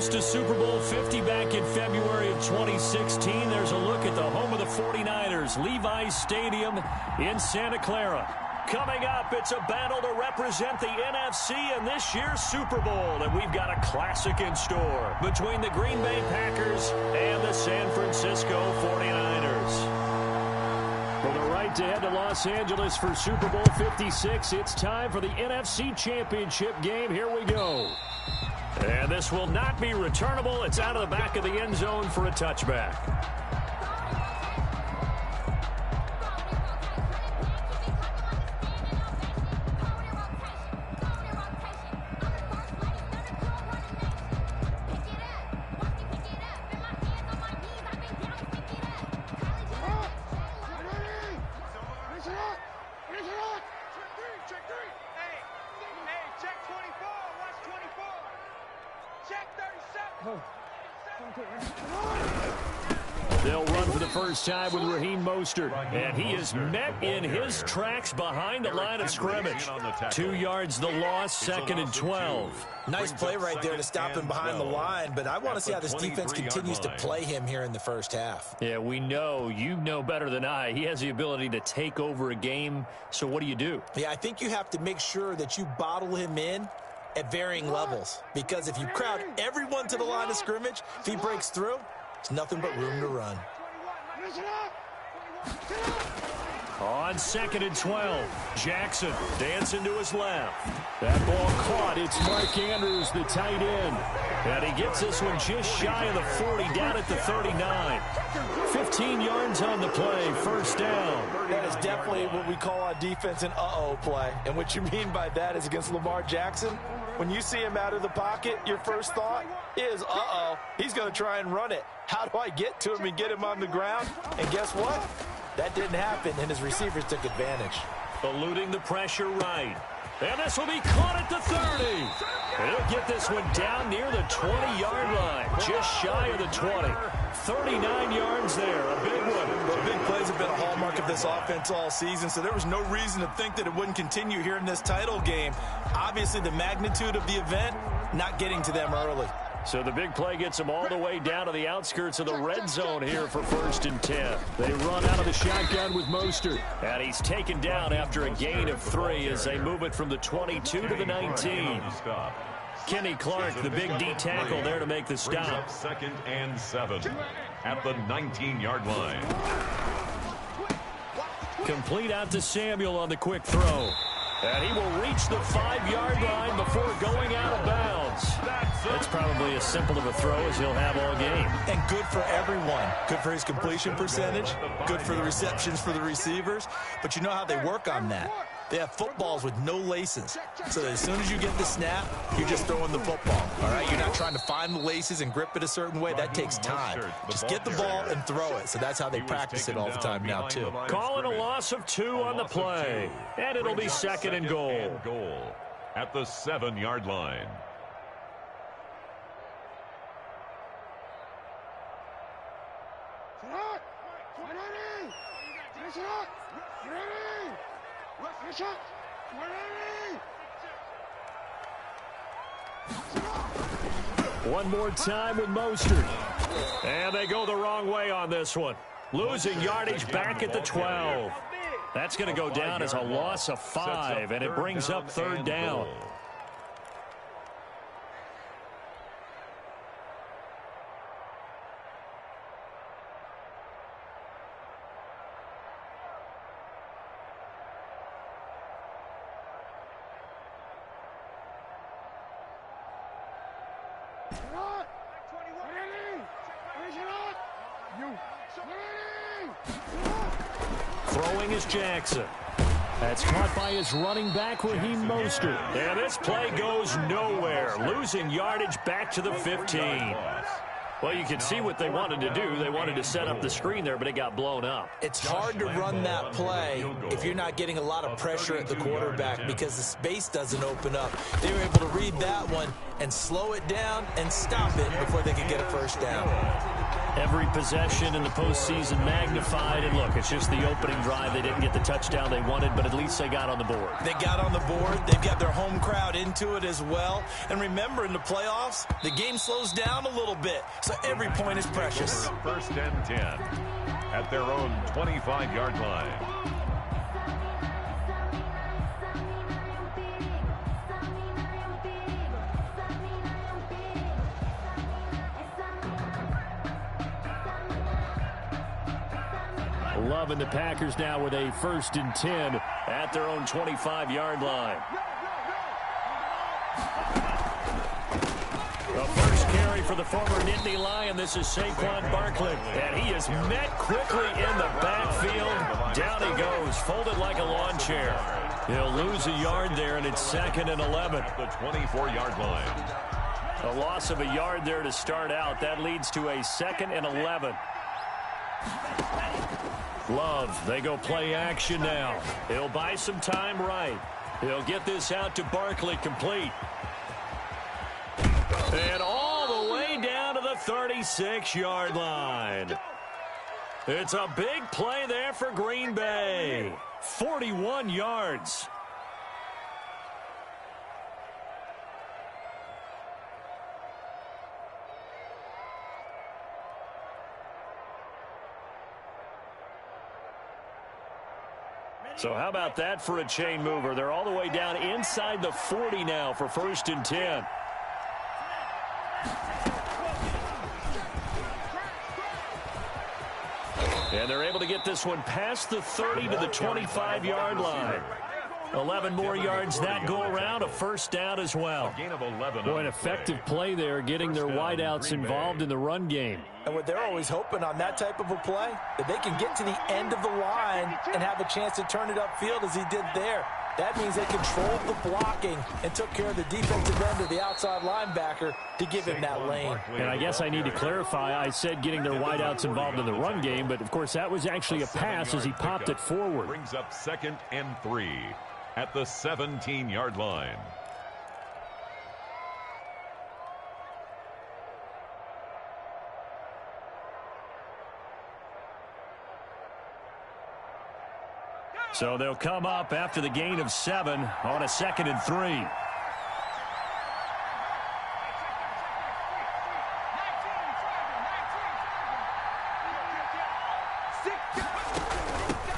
host to Super Bowl 50 back in February of 2016. There's a look at the home of the 49ers, Levi's Stadium in Santa Clara. Coming up, it's a battle to represent the NFC in this year's Super Bowl, and we've got a classic in store between the Green Bay Packers and the San Francisco 49ers. For the right to head to Los Angeles for Super Bowl 56, it's time for the NFC Championship game. Here we go. And this will not be returnable. It's out of the back of the end zone for a touchback. They'll run for the first time with Raheem Mostert, and he is met in his tracks behind the line of scrimmage. 2 yards the loss, 2nd and 12. Nice play right there to stop him behind the line, but I want to see how this defense continues to play him here in the first half. Yeah, we know, you know better than I, he has the ability to take over a game, so what do you do? Yeah, I think you have to make sure that you bottle him in at varying levels, because if you crowd everyone to the line of scrimmage, if he breaks through, it's nothing but room to run. On 2nd and 12, Jackson dancing to his left. That ball caught. It's Mark Andrews, the tight end. And he gets this one just shy of the 40, down at the 39. 15 yards on the play, first down. That is definitely what we call on defense an uh-oh play. And what you mean by that is against Lamar Jackson, when you see him out of the pocket, your first thought is, uh-oh, he's going to try and run it. How do I get to him and get him on the ground? And guess what? That didn't happen, and his receivers took advantage. Eluding the pressure right. And this will be caught at the 30. And he'll get this one down near the 20-yard line, just shy of the 20. 39 yards there, a big one. The big plays have been a hallmark of this offense all season, so there was no reason to think that it wouldn't continue here in this title game. Obviously, the magnitude of the event, not getting to them early. So the big play gets them all the way down to the outskirts of the red zone here for 1st and 10. They run out of the shotgun with Mostert. And he's taken down after a gain of 3 as they move it from the 22 to the 19. Kenny Clark, the big D tackle there to make the stop. 2nd and 7 at the 19-yard line. Complete out to Samuel on the quick throw. And he will reach the 5-yard line before going out of bounds. That's probably as simple of a throw as he'll have all game. And good for everyone. Good for his completion percentage. Good for the receptions for the receivers. But you know how they work on that. They have footballs with no laces. So that as soon as you get the snap, you're just throwing the football. All right? You're not trying to find the laces and grip it a certain way. That takes time. Just get the ball and throw it. So that's how they practice it all the time now, too. Calling a loss of 2 on the play. And it'll be 2nd and goal. At the 7-yard line. One more time with Mostert. And they go the wrong way on this one. Losing yardage back at the 12. That's going to go down as a loss of 5, and it brings up 3rd down. Throwing is Jackson. That's caught by his running back, Raheem Mostert. And this play goes nowhere. Losing yardage back to the 15. Well, you can see what they wanted to do. They wanted to set up the screen there, but it got blown up. It's hard to run that play if you're not getting a lot of pressure at the quarterback because the space doesn't open up. They were able to read that one and slow it down and stop it before they could get a first down. Every possession in the postseason magnified. And look, it's just the opening drive. They didn't get the touchdown they wanted, but at least they got on the board. They got on the board. They've got their home crowd into it as well. And remember, in the playoffs, the game slows down a little bit. So every point is precious. First and 10 at their own 25-yard line. Loving the Packers now with a 1st and 10 at their own 25-yard line. The first carry for the former Nittany Lion. This is Saquon Barkley. And he is met quickly in the backfield. Down he goes, folded like a lawn chair. He'll lose a yard there, and it's 2nd and 11. The 24-yard line. A loss of a yard there to start out. That leads to a 2nd and 11. Love, they go play action now. He'll buy some time right. He'll get this out to Barkley, complete. And all the way down to the 36-yard line. It's a big play there for Green Bay. 41 yards. So how about that for a chain mover? They're all the way down inside the 40 now for 1st and 10. And they're able to get this one past the 30 to the 25-yard line. 11 more yards that go around, a 1st down as well. Gain of 11. Boy, an effective play there, getting their wideouts involved in the run game. And what they're always hoping on that type of a play, that they can get to the end of the line and have a chance to turn it upfield as he did there. That means they controlled the blocking and took care of the defensive end of the outside linebacker to give him that lane. And I guess I need to clarify, I said getting their wideouts involved in the run game, but of course that was actually a pass as he popped it forward. Brings up 2nd and 3 at the 17-yard line. So they'll come up after the gain of 7 on a 2nd and 3.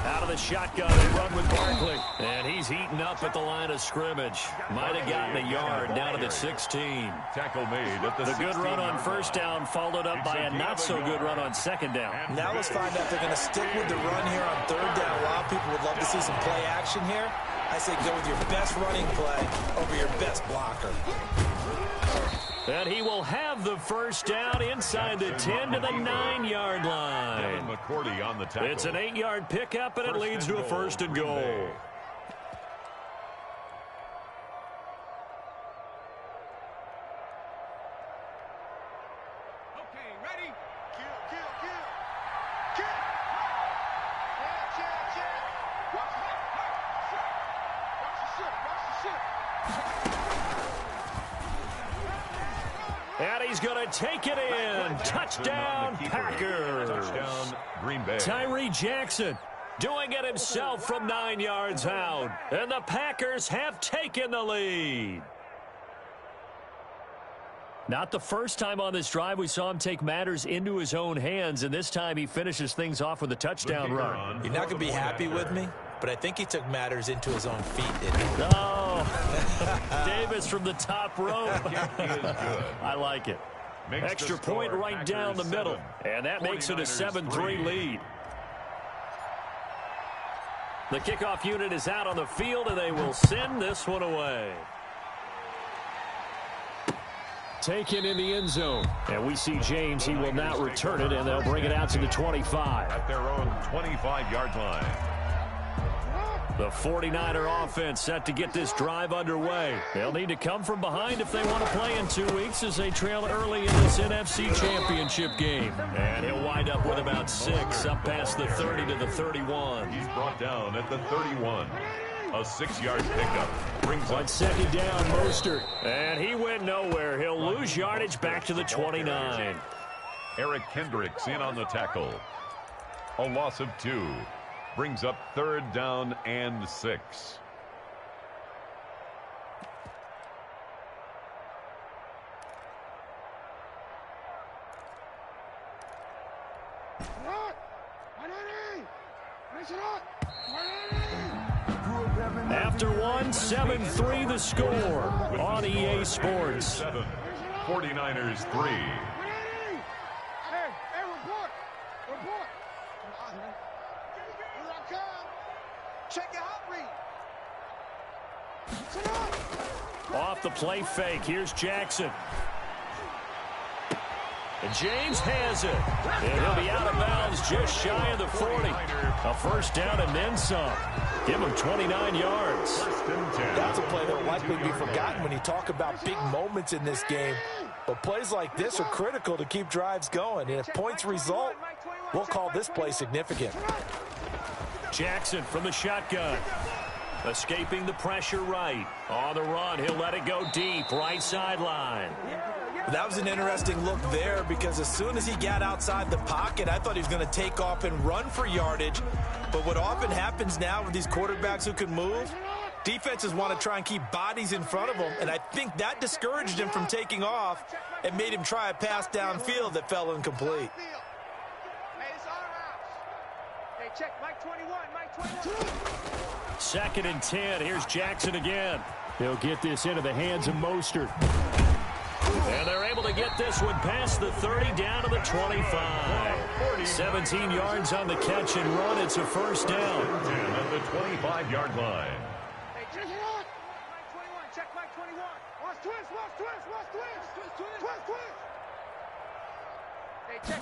Out of the shotgun, they run with Barkley. And he's heating up at the line of scrimmage. Might have gotten a yard down to the 16. Tackle made at the good run on 1st down followed up by a not-so-good run on 2nd down. Now let's find out if they're going to stick with the run here on 3rd down. A lot of people would love to see some play action here. I say go with your best running play over your best blocker. And he will have the 1st down inside the 10 to the 9-yard line. Devin McCourty on the tackle. It's an 8-yard pickup, and it leads to a 1st and goal. And he's going to take it in. Touchdown, Packers. Touchdown, Green Bay. Tyree Jackson doing it himself from 9 yards out. And the Packers have taken the lead. Not the first time on this drive we saw him take matters into his own hands, and this time he finishes things off with a touchdown run. You're not going to be happy with me, but I think he took matters into his own feet, didn't he? Oh, Davis from the top rope. I like it. Extra point right down the middle, and that makes it a 7-3 lead. The kickoff unit is out on the field, and they will send this one away. Taken in the end zone. And we see James. He will not return it, and they'll bring it out to the 25. At their own 25-yard line. The 49er offense set to get this drive underway. They'll need to come from behind if they want to play in 2 weeks as they trail early in this NFC Championship game. And he'll wind up with about 6 up past the 30 to the 31. He's brought down at the 31. A 6-yard pickup brings on up 2nd down, Mostert. And he went nowhere. He'll lose yardage back to the 29. Eric Kendricks in on the tackle. A loss of 2. Brings up 3rd down and 6. After 1, 7-3 the score on EA Sports. 7, 49ers 3. Off the play fake, here's Jackson. And James has it. And he'll be out of bounds just shy of the 40. A first down and then some. Give him 29 yards. That's a play that will likely be forgotten when you talk about big moments in this game. But plays like this are critical to keep drives going. And if points result, we'll call this play significant. Jackson from the shotgun. Escaping the pressure right. On the run, he'll let it go deep. Right sideline. That was an interesting look there because as soon as he got outside the pocket, I thought he was going to take off and run for yardage. But what often happens now with these quarterbacks who can move, defenses want to try and keep bodies in front of them, and I think that discouraged him from taking off and made him try a pass downfield that fell incomplete. Check, Mike 21, Mike 21. 2nd and 10. Here's Jackson again. They'll get this into the hands of Mostert. And they're able to get this one past the 30 down to the 25. 17 yards on the catch and run. It's a first down. 10 at the 25-yard line. Hey, check it out. Mike 21, check Mike 21. Watch twist, watch twist, watch twist. Twist, twist. Hey, check.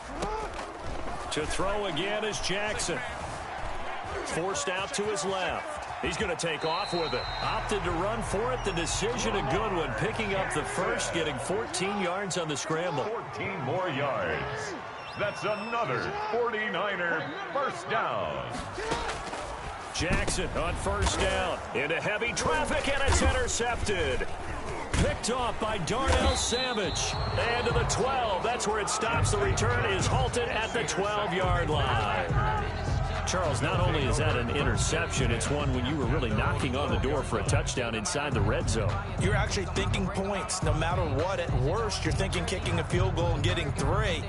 To throw again is Jackson. Forced out to his left. He's going to take off with it. Opted to run for it. The decision a good one. Picking up the first, getting 14 yards on the scramble. 14 more yards. That's another 49er first down. Jackson on first down. Into heavy traffic, and it's intercepted. Picked off by Darnell Savage. And to the 12. That's where it stops. The return is halted at the 12-yard line. Charles, not only is that an interception, it's one when you were really knocking on the door for a touchdown inside the red zone. You're actually thinking points no matter what. At worst, you're thinking kicking a field goal and getting 3.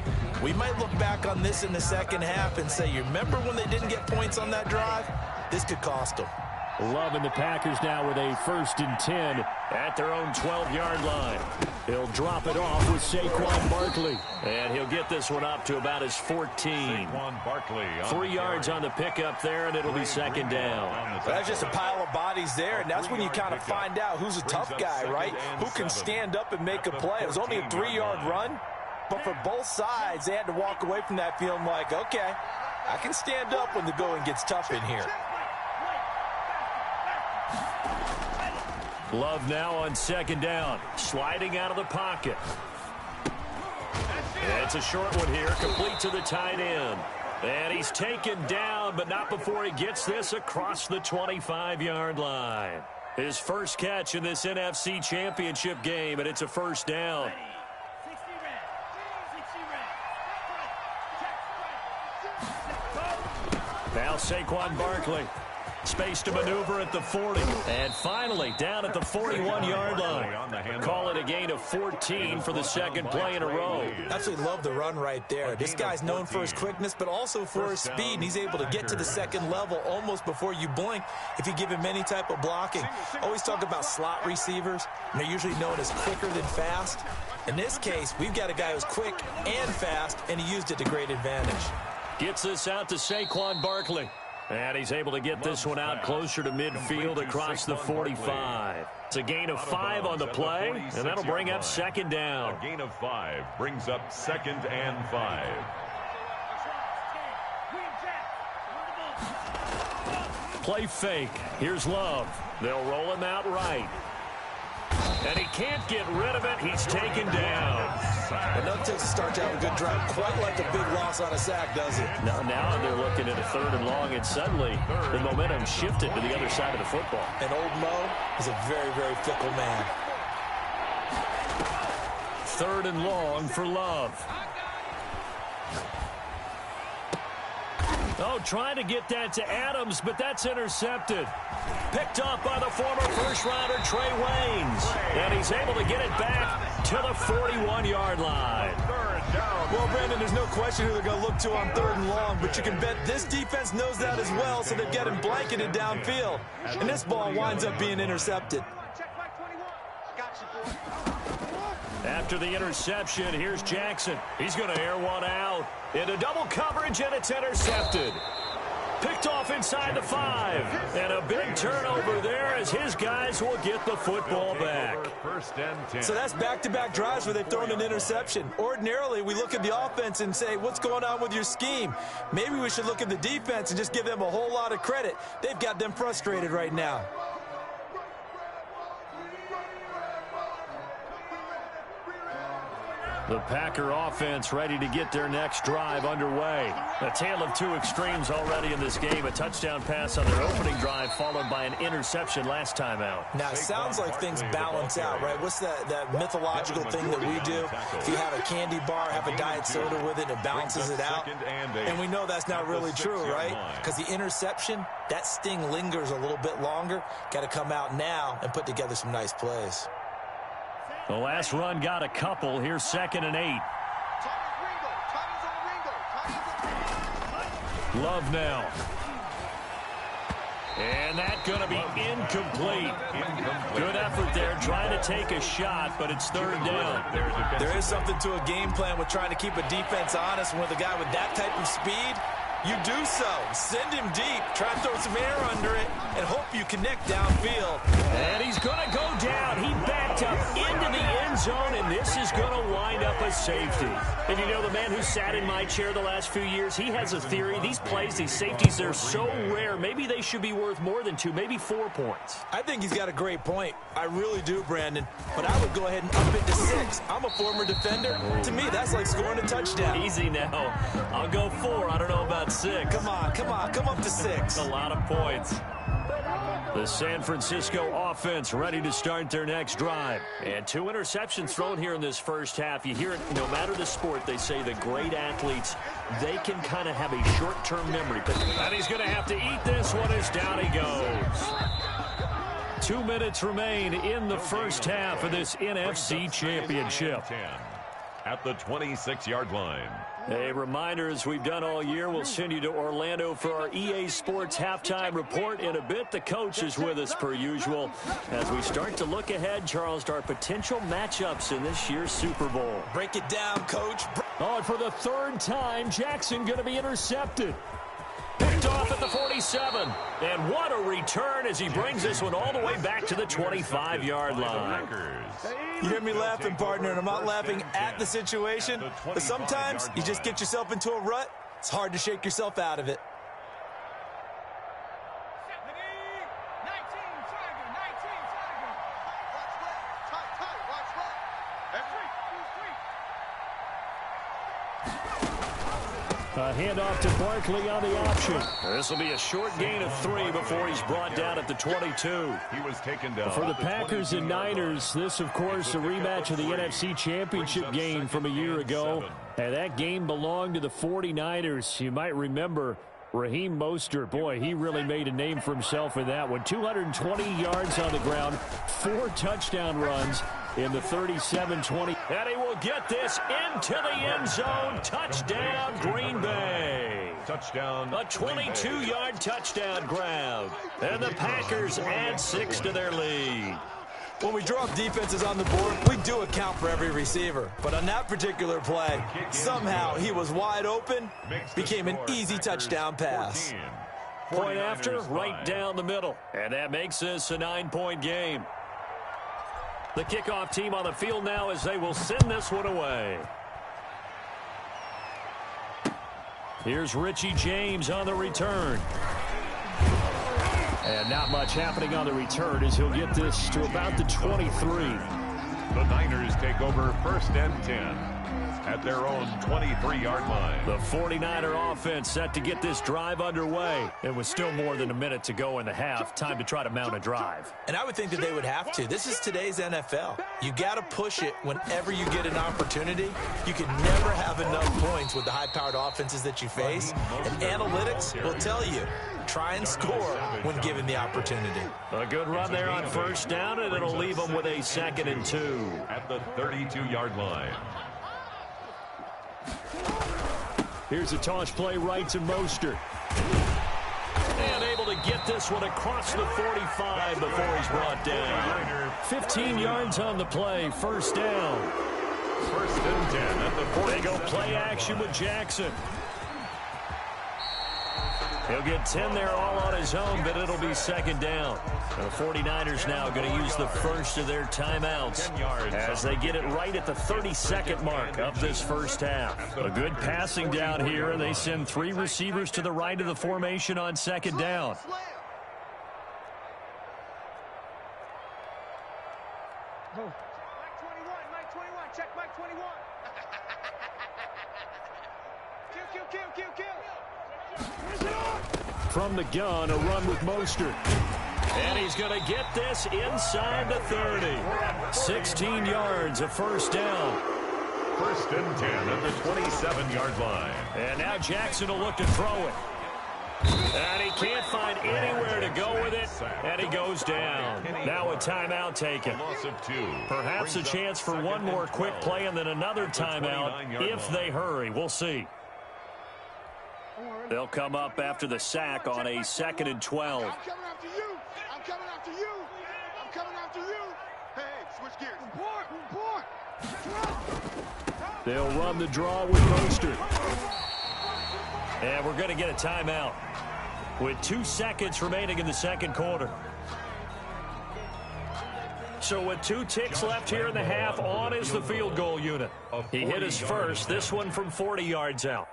We might look back on this in the second half and say, you remember when they didn't get points on that drive? This could cost them. Loving the Packers now with a 1st and 10 at their own 12-yard line. He'll drop it off with Saquon Barkley. And he'll get this one up to about his 14. Saquon Barkley 3 yards on the pickup there, and it'll be 2nd down. That's just a pile of bodies there, and that's when you kind of find out who's a tough guy, right? Who can stand up and make a play. It was only a 3-yard run, but for both sides, they had to walk away from that feeling like, okay, I can stand up when the going gets tough in here. Love now on 2nd down, sliding out of the pocket. It's a short one here, complete to the tight end. And he's taken down, but not before he gets this across the 25-yard line. His first catch in this NFC Championship game, and it's a first down. Now Saquon Barkley. Space to maneuver at the 40. And finally, down at the 41-yard line. Call it a gain of 14 for the 2nd play in a row. Absolutely love the run right there. This guy's known for his quickness, but also for his speed. And he's able to get to the 2nd level almost before you blink if you give him any type of blocking. Always talk about slot receivers, and they're usually known as quicker than fast. In this case, we've got a guy who's quick and fast, and he used it to great advantage. Gets this out to Saquon Barkley. And he's able to get this one out closer to midfield across the 45. It's a gain of 5 on the play, and that'll bring up 2nd down. A gain of 5 brings up 2nd and 5. Play fake. Here's Love. They'll roll him out right. And he can't get rid of it. He's taken down. Enough to start to have a good drive. Quite like a big loss on a sack, does it? Now they're looking at a 3rd and long, and suddenly the momentum shifted to the other side of the football. And old Mo is a very, very fickle man. 3rd and long for Love. Oh, trying to get that to Adams, but that's intercepted. Picked up by the former first-rounder Trey Waynes. And he's able to get it back to the 41-yard line. Well, Brandon, there's no question who they're going to look to on 3rd and long, but you can bet this defense knows that as well, so they've got him blanketed downfield. And this ball winds up being intercepted. After the interception, here's Jackson. He's going to air one out. Into double coverage, and it's intercepted. Picked off inside the 5. And a big turnover there as his guys will get the football back. First and 10. So that's back-to-back drives where they've thrown an interception. Ordinarily, we look at the offense and say, what's going on with your scheme? Maybe we should look at the defense and just give them a whole lot of credit. They've got them frustrated right now. The Packer offense ready to get their next drive underway. A tale of two extremes already in this game. A touchdown pass on their opening drive followed by an interception last time out. Now, it sounds like things balance out, right? What's that mythological thing that we do? If you have a candy bar, have a diet soda with it, it balances it out. And we know that's not really true, right? Because the interception, that sting lingers a little bit longer. Got to come out now and put together some nice plays. The last run got a couple. Here's 2nd and 8. Love now. And that's going to be incomplete. Good effort there, trying to take a shot, but it's 3rd down. There is something to a game plan with trying to keep a defense honest. And with a guy with that type of speed, you do so. Send him deep. Try and throw some air under it and hope you connect downfield. And he's going to go down. He backed up into the end zone, and this is going to wind up a safety. And you know, the man who sat in my chair the last few years, he has a theory. These plays, these safeties, they're so rare. Maybe they should be worth more than 2, maybe 4 points. I think he's got a great point. I really do, Brandon. But I would go ahead and up it to 6. I'm a former defender. To me, that's like scoring a touchdown. Easy now. I'll go 4. I don't know about 6. Come on. Come up to 6. A lot of points. The San Francisco offense ready to start their next drive. And 2 interceptions thrown here in this first half. You hear it, no matter the sport, they say the great athletes, they can kind of have a short-term memory. And he's going to have to eat this one as down he goes. 2 minutes remain in the first half of this NFC Championship. At the 26-yard line. A reminder, as we've done all year, we'll send you to Orlando for our EA Sports halftime report. In a bit, the coach is with us per usual as we start to look ahead, Charles, to our potential matchups in this year's Super Bowl. Break it down, Coach. Oh, and for the 3rd time, Jackson going to be intercepted. Picked off at the 47. And what a return as he brings this one all the way back to the 25-yard line. You hear me laughing, partner, and I'm not laughing at the situation. But sometimes you just get yourself into a rut. It's hard to shake yourself out of it. A handoff to Barkley on the option. This will be a short gain of 3 before he's brought down at the 22. He was taken down. For the Packers and Niners, this, of course, a rematch of the NFC Championship game from a year ago. And that game belonged to the 49ers. You might remember Raheem Mostert. Boy, he really made a name for himself in that one. 220 yards on the ground, 4 touchdown runs in the 37-20. And he will get this into the end zone. Touchdown, Green Bay. Touchdown. A 22-yard touchdown grab. And the Packers add 6 to their lead. When we draw up defenses on the board, we do account for every receiver. But on that particular play, somehow he was wide open, became an easy touchdown pass. Point after, right down the middle. And that makes this a 9-point game. The kickoff team on the field now as they will send this one away. Here's Richie James on the return. And not much happening on the return as he'll get this to about the 23. The Niners take over 1st and 10. at their own 23-yard line. The 49er offense set to get this drive underway. It was still more than a minute to go in the half. Time to try to mount a drive. And I would think that they would have to. This is today's NFL. You got to push it whenever you get an opportunity. You can never have enough points with the high-powered offenses that you face. And analytics will tell you, try and score when given the opportunity. A good run there on first down, and it'll leave them with a 2nd and 2. At the 32-yard line. Here's a toss play right to Mostert. And able to get this one across the 45 before he's brought down. 15 yards on the play, first down. 1st and 10 at the 40. They go play action with Jackson. He'll get 10 there all on his own, but it'll be 2nd down. The 49ers now going to use the first of their timeouts as they get it right at the 32nd mark of this first half. A good passing down here, and they send 3 receivers to the right of the formation on 2nd down. Mike 21, check Mike 21. Kill. From the gun, a run with Mostert. And he's going to get this inside the 30. 16 yards, a first down. 1st and 10 at the 27-yard line. And now Jackson will look to throw it. And he can't find anywhere to go with it, and he goes down. Now a timeout taken. Loss of 2. Perhaps a chance for one more quick play and then another timeout if they hurry. We'll see. They'll come up after the sack on a 2nd and 12. I'm coming after you. Hey, switch gears. Report. They'll run the draw with Mostert. And we're going to get a timeout with 2 seconds remaining in the second quarter. So with 2 ticks left here in the half, on is the field goal unit. He hit his first, this one from 40 yards out.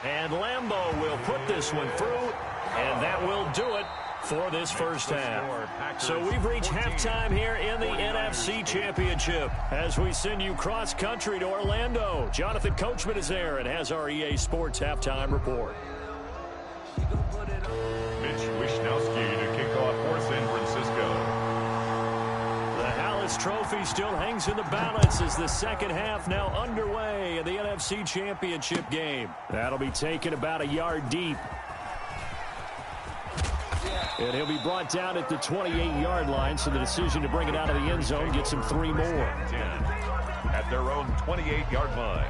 And Lambeau will put this one through, and that will do it for this first half. So we've reached halftime here in the NFC Championship as we send you cross-country to Orlando. Jonathan Coachman is there and has our EA Sports halftime report. Mitch Wishnowsky to kick off for San Francisco. The Hallis Trophy still hangs in the balance as the second half now underway in the NFC Championship game. That'll be taken about a yard deep. And he'll be brought down at the 28-yard line, so the decision to bring it out of the end zone gets him 3 more. 10 at their own 28-yard line.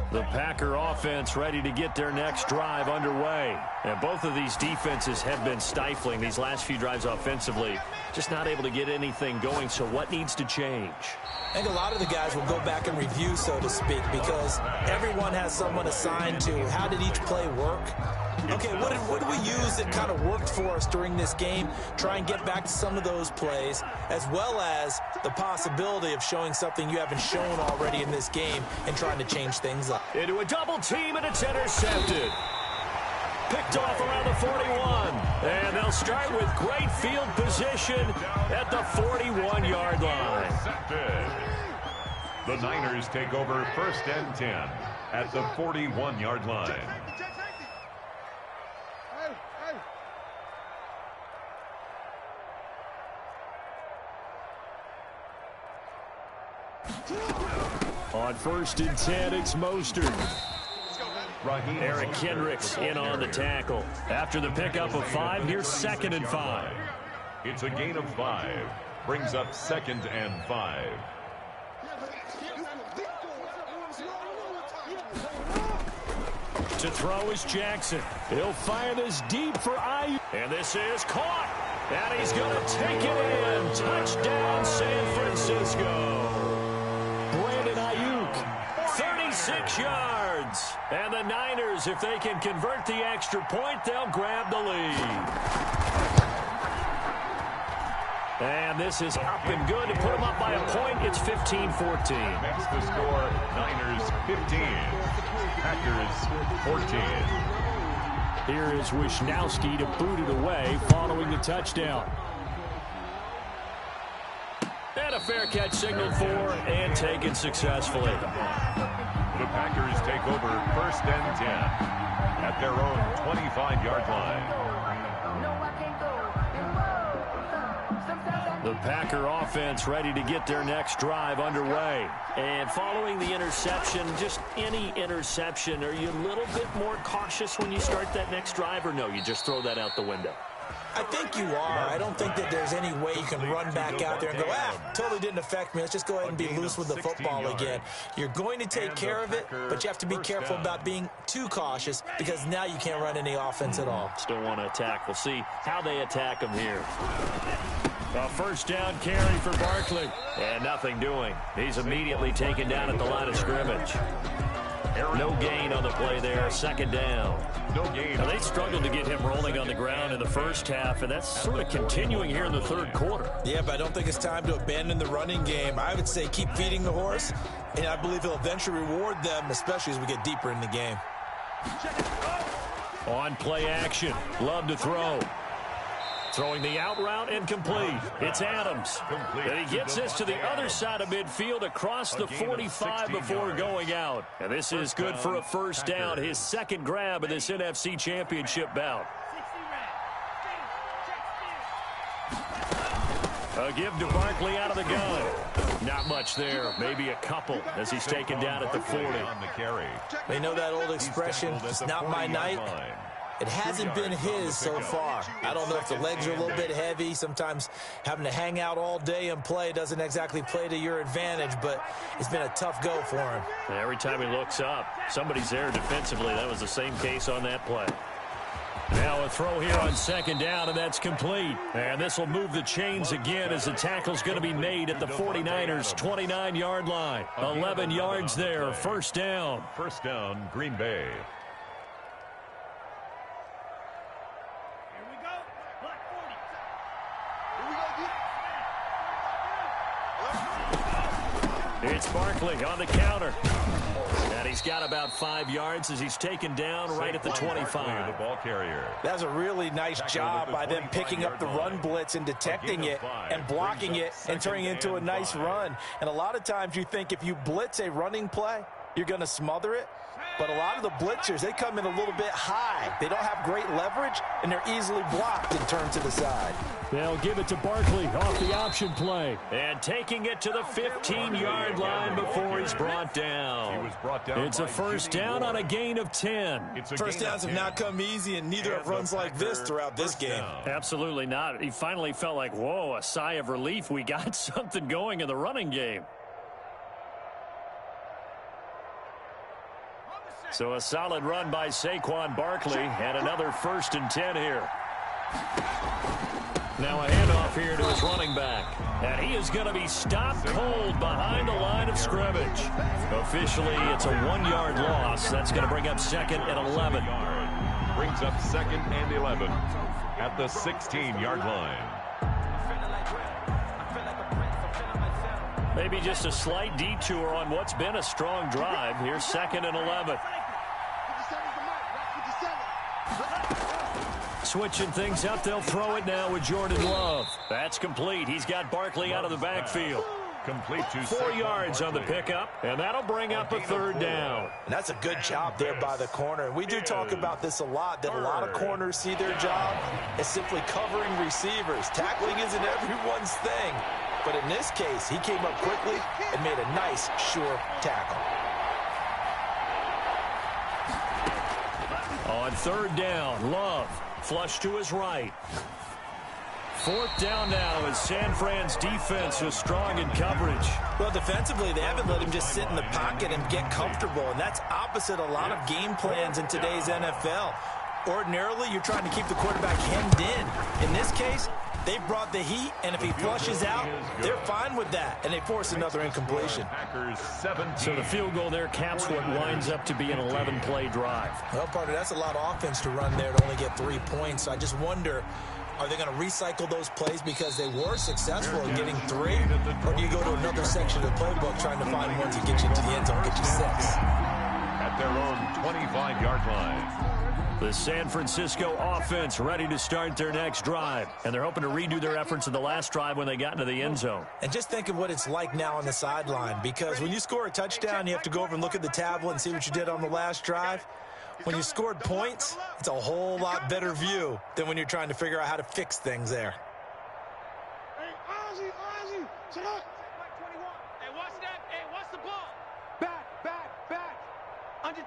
The Packer offense ready to get their next drive underway. And both of these defenses have been stifling these last few drives offensively. Just not able to get anything going, so what needs to change? I think a lot of the guys will go back and review, so to speak, because everyone has someone assigned to how did each play work. Okay, what did we use that kind of worked for us during this game? Try and get back to some of those plays, as well as the possibility of showing something you haven't shown already in this game and trying to change things up. Into a double team, and it's intercepted. Picked off around the 41. And they'll start with great field position at the 41-yard line. The Niners take over 1st and 10 at the 41-yard line. On 1st and 10, it's Mostert. Raheem Eric Kendricks in on the tackle. After the pickup of 5, here's 2nd and 5. It's a gain of 5. Brings up 2nd and 5. To throw is Jackson. He'll fire this deep for Ayuk. And this is caught. And he's going to take it in. Touchdown, San Francisco. Brandon Ayuk, 36 yards. And the Niners, if they can convert the extra point, they'll grab the lead. And this is up and good to put them up by a point. It's 15-14. Makes the score Niners 15, Packers 14. Here is Wisnowski to boot it away following the touchdown. And a fair catch signaled for and taken successfully. The Packers take over 1st and 10 at their own 25-yard line. The Packer offense ready to get their next drive underway. And following the interception, just any interception, are you a little bit more cautious when you start that next drive, or no, you just throw that out the window? I think you are. I don't think that there's any way you can run back out there and go, totally didn't affect me. Let's just go ahead and be loose with the football again. You're going to take care of it, but you have to be careful about being too cautious because now you can't run any offense at all. Still want to attack. We'll see how they attack them here. A first down carry for Barkley. And nothing doing. He's immediately taken down at the line of scrimmage. No gain on the play there. 2nd down. No gain. Now, they struggled to get him rolling on the ground in the first half, and that's sort of continuing here in the 3rd quarter. Yeah, but I don't think it's time to abandon the running game. I would say keep feeding the horse, and I believe he'll eventually reward them, especially as we get deeper in the game. On play action. Love to throw. Throwing the out route and complete. It's Adams. And he gets this to the other side of midfield across the 45 before going out. And this is good for a first down. His 2nd grab of this NFC Championship bout. A give to Barkley out of the gun. Not much there. Maybe a couple as he's taken down at the 40. They know that old expression, it's not my night. It hasn't been his so far. I don't know if the legs are a little bit heavy. Sometimes having to hang out all day and play doesn't exactly play to your advantage, but it's been a tough go for him. And every time he looks up, somebody's there defensively. That was the same case on that play. Now a throw here on 2nd down, and that's complete. And this will move the chains again as the tackle's going to be made at the 49ers' 29-yard line. 11 yards there, 1st down. 1st down, Green Bay. It's Barkley on the counter. And he's got about 5 yards as he's taken down right at the 25. The ball carrier. That's a really nice job by them picking up the run blitz and detecting it and blocking it and turning it into a nice run. And a lot of times you think if you blitz a running play, you're going to smother it. But a lot of the blitzers, they come in a little bit high. They don't have great leverage, and they're easily blocked and turned to the side. They'll give it to Barkley off the option play. And taking it to the 15-yard line before he's brought down. He was brought down. It's a first down on a gain of 10. First downs have not come easy, and neither have runs like this throughout this game. Absolutely not. He finally felt like, whoa, a sigh of relief. We got something going in the running game. So a solid run by Saquon Barkley and another 1st and 10 here. Now a handoff here to his running back. And he is going to be stopped cold behind the line of scrimmage. Officially, it's a 1-yard loss. That's going to bring up 2nd and 11. Brings up 2nd and 11 at the 16-yard line. Maybe just a slight detour on what's been a strong drive. Here's 2nd and 11. Switching things up, they'll throw it now with Jordan Love. That's complete. He's got Barkley out of the backfield. Complete to 4 yards on the pickup, and that'll bring up a 3rd down. And that's a good job there by the corner. And we do talk about this a lot, that a lot of corners see their job as simply covering receivers. Tackling isn't everyone's thing. But in this case, he came up quickly and made a nice, sure tackle. On 3rd down, Love flush to his right. 4th down now as San Fran's defense was strong in coverage. Well, defensively, they haven't let him just sit in the pocket and get comfortable, and that's opposite a lot of game plans in today's NFL. Ordinarily, you're trying to keep the quarterback hemmed in. In this case, they've brought the heat, and if he flushes out, they're fine with that, and they force another incompletion. So the field goal there caps what winds up to be an 11-play drive. Well, partner, that's a lot of offense to run there to only get 3 points. I just wonder Are they going to recycle those plays because they were successful in getting 3? Or do you go to another section of the playbook trying to find ones that get you into the end zone, get you 6? At their own 25-yard line. The San Francisco offense ready to start their next drive. And they're hoping to redo their efforts in the last drive when they got into the end zone. And just think of what it's like now on the sideline, because when you score a touchdown, you have to go over and look at the tablet and see what you did on the last drive. When you scored points, it's a whole lot better view than when you're trying to figure out how to fix things there. Hey, Ozzie, shut up. Hey, watch that. Hey, watch the ball. Back. Under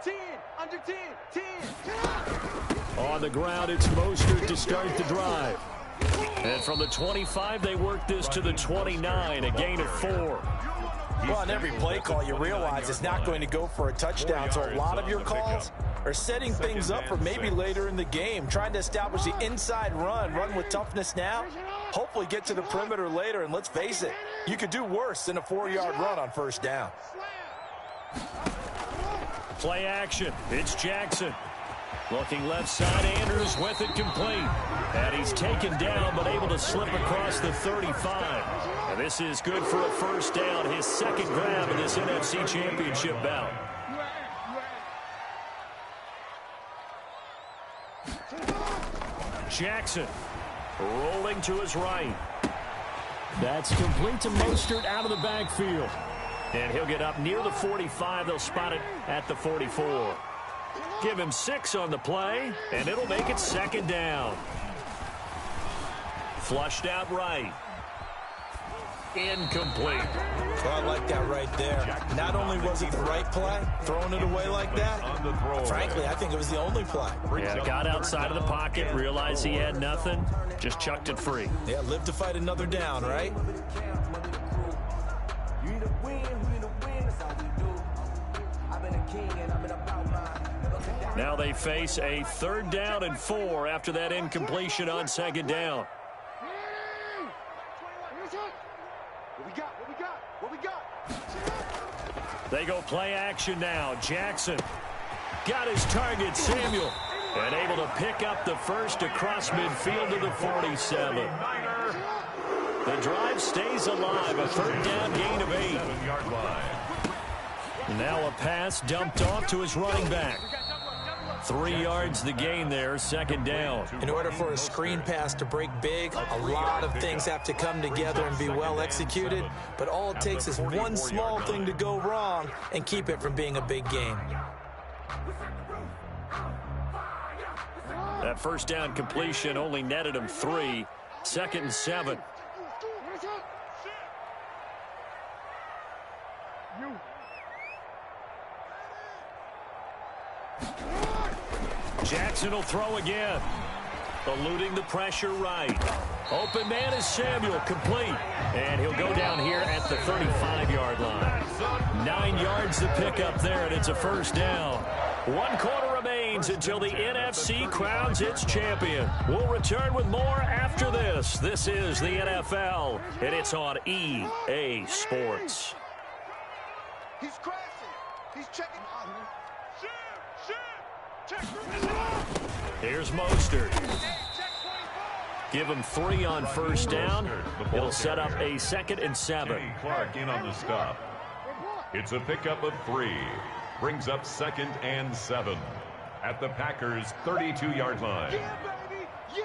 10. 10. Shut up. On the ground, it's Mostert to start the drive. And from the 25, they work this to the 29, a gain of 4. Well, on every play call, you realize it's not going to go for a touchdown, so a lot of your calls are setting things up for maybe later in the game, trying to establish the inside run with toughness now, hopefully get to the perimeter later, and let's face it, you could do worse than a 4-yard run on first down. Play action. It's Jackson. Looking left side, Andrews with it complete. And he's taken down, but able to slip across the 35. And this is good for a first down, his second grab in this NFC Championship bout. Jackson rolling to his right. That's complete to Mostert out of the backfield. And he'll get up near the 45. They'll spot it at the 44. Give him 6 on the play, and it'll make it second down. Flushed out right. Incomplete. Well, I like that right there. Not only was it the right play, throwing it away like that, frankly, I think it was the only play. Yeah, got outside of the pocket, realized he had nothing, just chucked it free. Yeah, live to fight another down, right? Now they face a 3rd down and 4 after that incompletion on second down. What we got? They go play action now. Jackson got his target, Samuel, and able to pick up the first across midfield to the 47. The drive stays alive, a 3rd down gain of 8. Now a pass dumped off to his running back. 3 yards the gain there, second down. In order for a screen pass to break big, a lot of things have to come together and be well executed, but all it takes is one small thing to go wrong and keep it from being a big game. That first down completion only netted him 3. 2nd and 7. Jackson will throw again. Eluding the pressure right. Open man is Samuel, complete. And he'll go down here at the 35-yard line. 9 yards to pick up there, and it's a first down. 1 quarter remains until the NFC crowns its champion. We'll return with more after this. This is the NFL, and it's on EA Sports. He's crashing. He's checking. Here's Mostert. Give him 3 on first down. It'll set up a 2nd and 7. Clark in on the stop. It's a pickup of 3. Brings up 2nd and 7 at the Packers' 32-yard line. Yeah, baby. Yeah.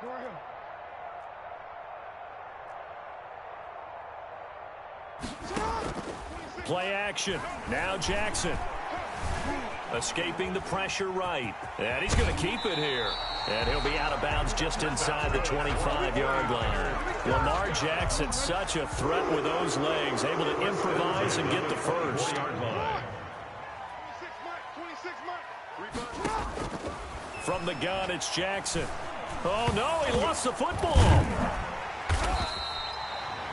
Go ahead. Play action. Now Jackson. Escaping the pressure right. And he's going to keep it here. And he'll be out of bounds just inside the 25-yard line. Lamar Jackson, such a threat with those legs. Able to improvise and get the first. From the gun, it's Jackson. Oh, no, he lost the football.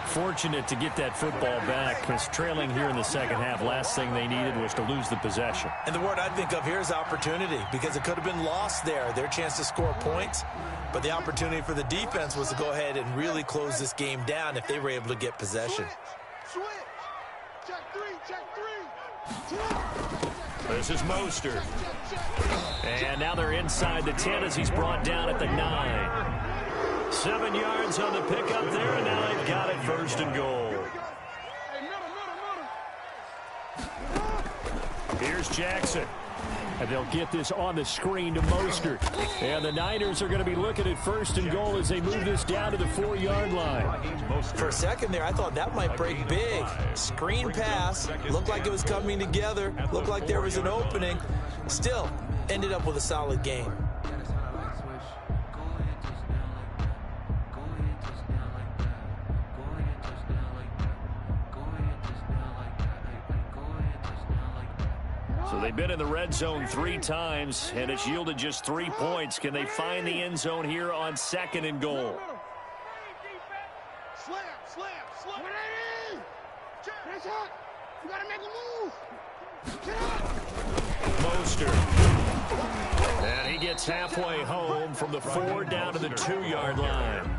Fortunate to get that football back, because trailing here in the second half, last thing they needed was to lose the possession. And the word I think of here is opportunity, because it could have been lost there, their chance to score points. But the opportunity for the defense was to go ahead and really close this game down if they were able to get possession. Switch. Check three. This is Mostert. And And now they're inside the 10 as he's brought down at the 9. 7 yards on the pickup there, and now they've got it 1st and goal. Here's Jackson. And they'll get this on the screen to Mostert. And the Niners are going to be looking at 1st and goal as they move this down to the 4-yard line. For a second there, I thought that might break big. Screen pass. Looked like it was coming together. Looked like there was an opening. Still, ended up with a solid game. So they've been in the red zone 3 times, and it's yielded just 3 points. Can they find the end zone here on 2nd and goal? Slam. Press up. You gotta make a move. Get up. Mostert. And he gets halfway home from the 4 down to the 2-yard line.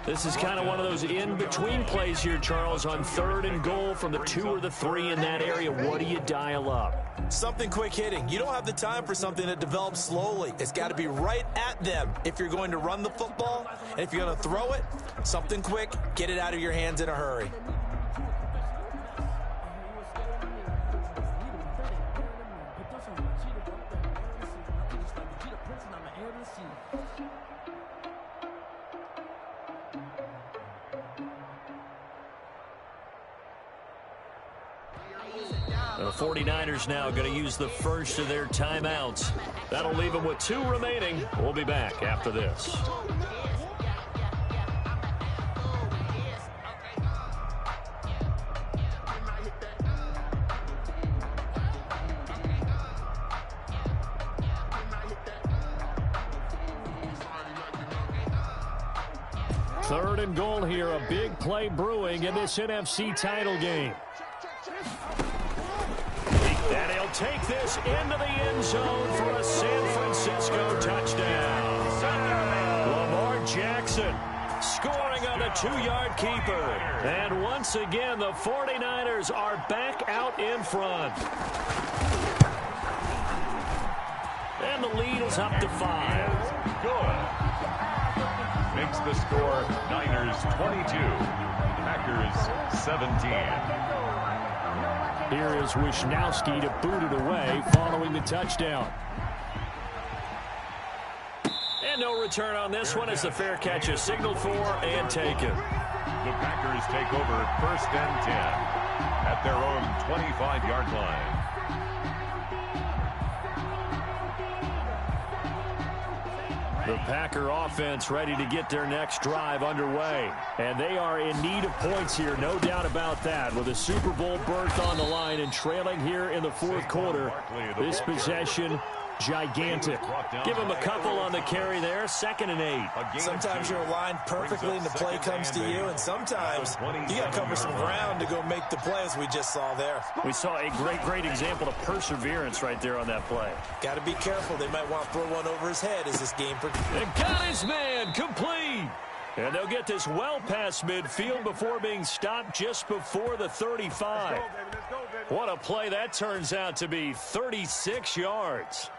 This is kind of one of those in-between plays here, Charles, on 3rd and goal from the 2 or the 3 in that area. What do you dial up? Something quick hitting. You don't have the time for something that develops slowly. It's got to be right at them if you're going to run the football. And if you're going to throw it, something quick, get it out of your hands in a hurry. The 49ers now going to use the first of their timeouts. That'll leave them with 2 remaining. We'll be back after this. Third and goal here. A big play brewing in this NFC title game. And he'll take this into the end zone for a San Francisco touchdown. Lamar Jackson scoring on the 2-yard keeper. And once again, the 49ers are back out in front. And the lead is up to 5. Good. Makes the score Niners 22, Packers 17. Here is Wisnowski to boot it away following the touchdown. And no return on this one as the fair catch is signaled for and taken. The Packers take over 1st and 10 at their own 25-yard line. The Packer offense ready to get their next drive underway. And they are in need of points here, no doubt about that. With a Super Bowl berth on the line and trailing here in the 4th quarter, this possession gigantic. Give him a couple on the carry there. 2nd and 8. Sometimes you're aligned perfectly and the play comes to you, and sometimes you got to cover some ground to go make the play, as we just saw there. We saw a great example of perseverance right there on that play. Got to be careful. They might want to throw one over his head as this game progresses. And got his man complete. And they'll get this well past midfield before being stopped just before the 35. What a play that turns out to be. 36 yards.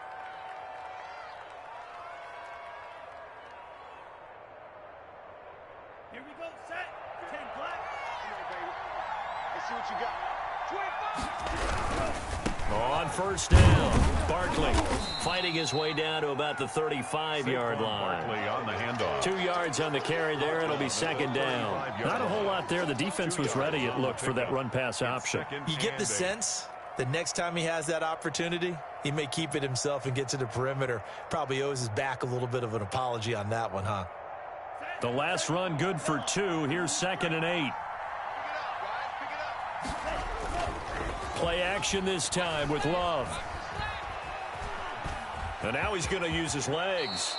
Here we go, set. 10 black. Let's see what you got. 25. On 1st down, Barkley fighting his way down to about the 35-yard line. Barkley on the handoff. 2 yards on the carry there. It'll be 2nd down. Not a whole lot there. The defense was ready, it looked, for that run-pass option. You get the sense that next time he has that opportunity, he may keep it himself and get to the perimeter. Probably owes his back a little bit of an apology on that one, huh? The last run good for 2. Here's 2nd and 8. Play action this time with Love. And now he's going to use his legs.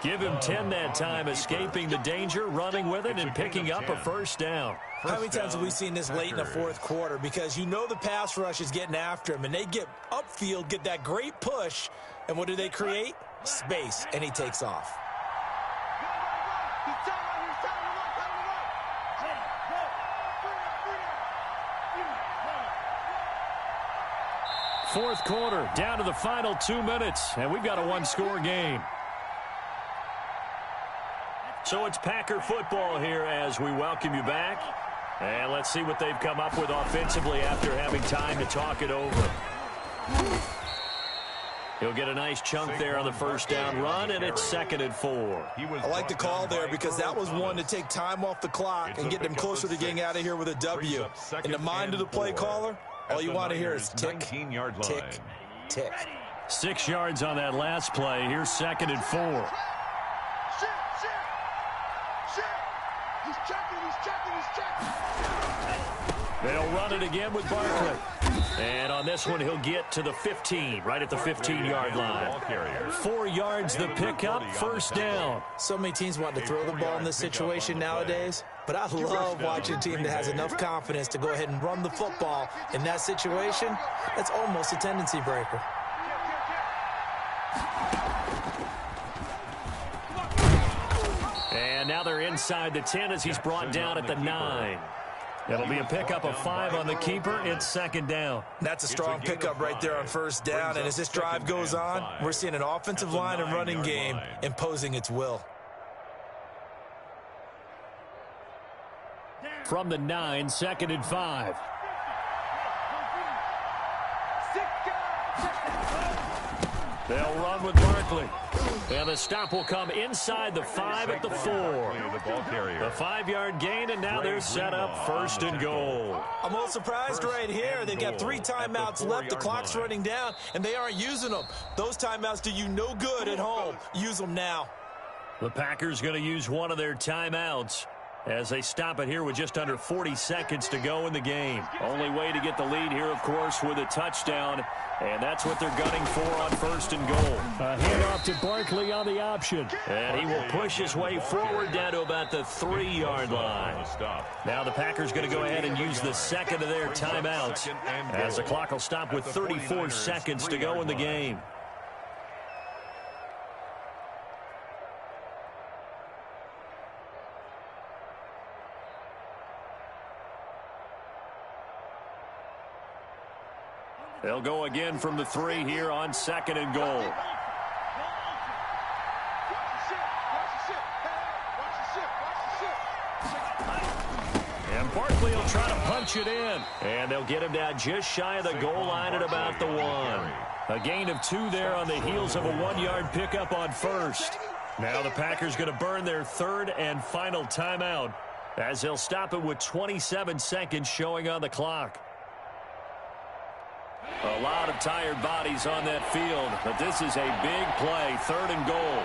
Give him 10 that time, escaping the danger, running with it, and picking up a 1st down. How many times have we seen this late in the 4th quarter? Because you know the pass rush is getting after him, and they get upfield, get that great push, and what do they create? Space, and he takes off. fourth quarter, down to the final 2 minutes, and we've got a one-score game. So it's Packer football here as we welcome you back. And let's see what they've come up with offensively after having time to talk it over. He'll get a nice chunk there on the first down run, and it's 2nd and 4. I like the call there because that was one to take time off the clock and get them closer to getting out of here with a W. In the mind of the play caller, all you want to hear is tick, tick, tick. 6 yards on that last play. Here's 2nd and 4. Shit. He's checking. They'll run it again with Barkley. And on this one, he'll get to the 15, right at the 15-yard line. 4 yards the pickup, first down. So many teams want to throw the ball in this situation nowadays, but I love watching a team that has enough confidence to go ahead and run the football in that situation. That's almost a tendency breaker. And now they're inside the 10 as he's brought down at the 9. It'll be a pickup of 5 on the keeper. It's 2nd down. That's a strong pickup right there on first down. And as this drive goes on, we're seeing an offensive line and running game imposing its will. From the 9, 2nd and 5. They'll run with Barkley. And the stop will come inside the 5 at the 4. The 5-yard gain, and now they're set up 1st and goal. I'm a little surprised right here. They've got 3 timeouts left. The clock's running down, and they aren't using them. Those timeouts do you no good at home. Use them now. The Packers going to use one of their timeouts as they stop it here with just under 40 seconds to go in the game. Only way to get the lead here, of course, with a touchdown, and that's what they're gunning for on 1st and goal. A handoff to Barkley on the option, and he will push his way forward down to about the 3-yard line. Now the Packers going to go ahead and use the 2nd of their timeouts as the clock will stop with 34 seconds to go in the game. They'll go again from the 3 here on 2nd and goal. And Barkley will try to punch it in. And they'll get him down just shy of the goal line at about the 1. A gain of 2 there on the heels of a 1-yard pickup on first. Now the Packers going to burn their 3rd and final timeout as they'll stop it with 27 seconds showing on the clock. A lot of tired bodies on that field, but this is a big play, 3rd and goal.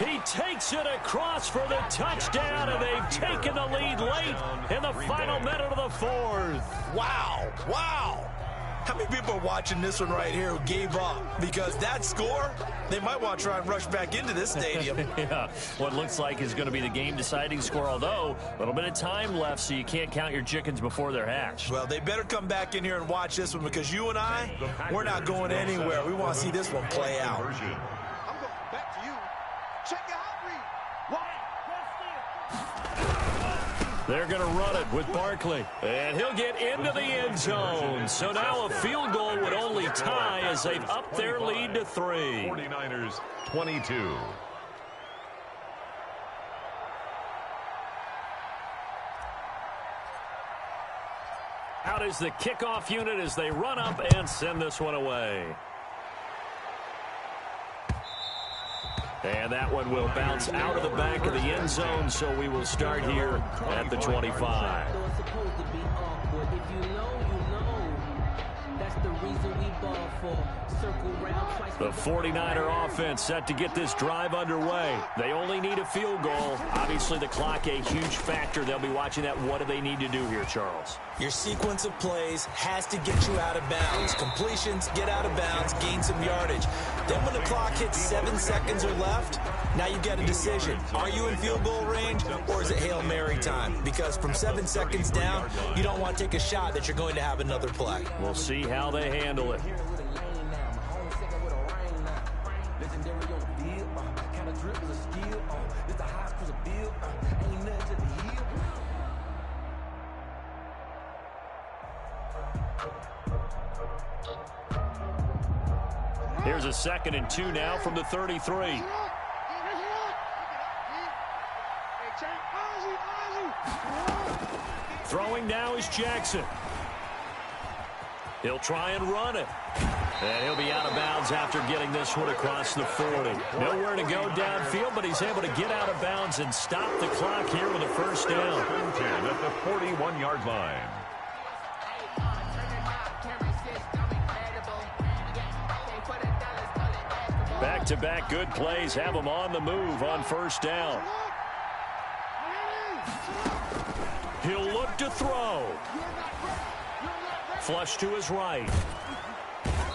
He takes it across for the touchdown, and they've taken the lead late in the final minute of the 4th. Wow. How many people are watching this one right here who gave up? Because that score, they might want to try and rush back into this stadium. Yeah, what looks like is going to be the game-deciding score, although a little bit of time left, so you can't count your chickens before they're hatched. Well, they better come back in here and watch this one because you and I, we're not going anywhere. We want to see this one play out. I'm going back to you. Check your hot read. They're going to run it with Barkley, and he'll get into the end zone. So now a field goal would only tie as they've upped their lead to 3. 49ers 22. Out is the kickoff unit as they run up and send this one away. And that one will bounce out of the back of the end zone, so we will start here at the 25. The 49er offense set to get this drive underway. They only need a field goal. Obviously, the clock a huge factor. They'll be watching that. What do they need to do here, Charles? Your sequence of plays has to get you out of bounds. Completions, get out of bounds, gain some yardage. Then when the clock hits 7 seconds or left, now you get a decision. Are you in field goal range or is it Hail Mary time? Because from 7 seconds down, you don't want to take a shot that you're going to have another play. We'll see how they handle it. Here's a 2nd and 2 now from the 33. Throwing now is Jackson. He'll try and run it. And he'll be out of bounds after getting this one across the 40. Nowhere to go downfield, but he's able to get out of bounds and stop the clock here with a first down. 10 at the 41-yard line. Back-to-back good plays have him on the move on first down. He'll look to throw. Flush to his right.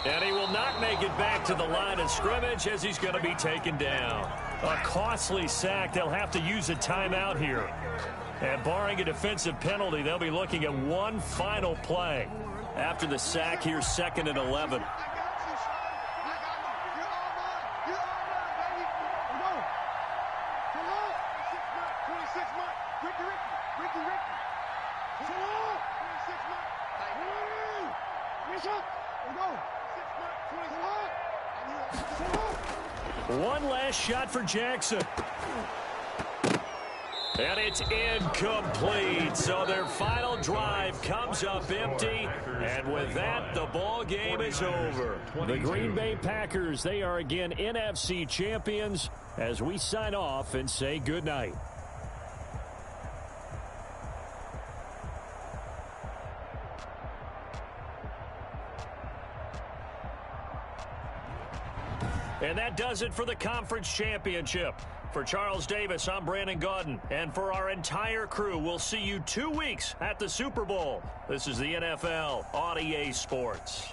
And he will not make it back to the line of scrimmage as he's going to be taken down. A costly sack. They'll have to use a timeout here. And barring a defensive penalty, they'll be looking at one final play. After the sack, here's 2nd and 11. One last shot for Jackson. And it's incomplete. So their final drive comes up empty. And with that, the ball game is over. The Green Bay Packers, they are again NFC champions as we sign off and say goodnight. And that does it for the conference championship. For Charles Davis, I'm Brandon Gaudin. And for our entire crew, we'll see you 2 weeks at the Super Bowl. This is the NFL on EA Sports.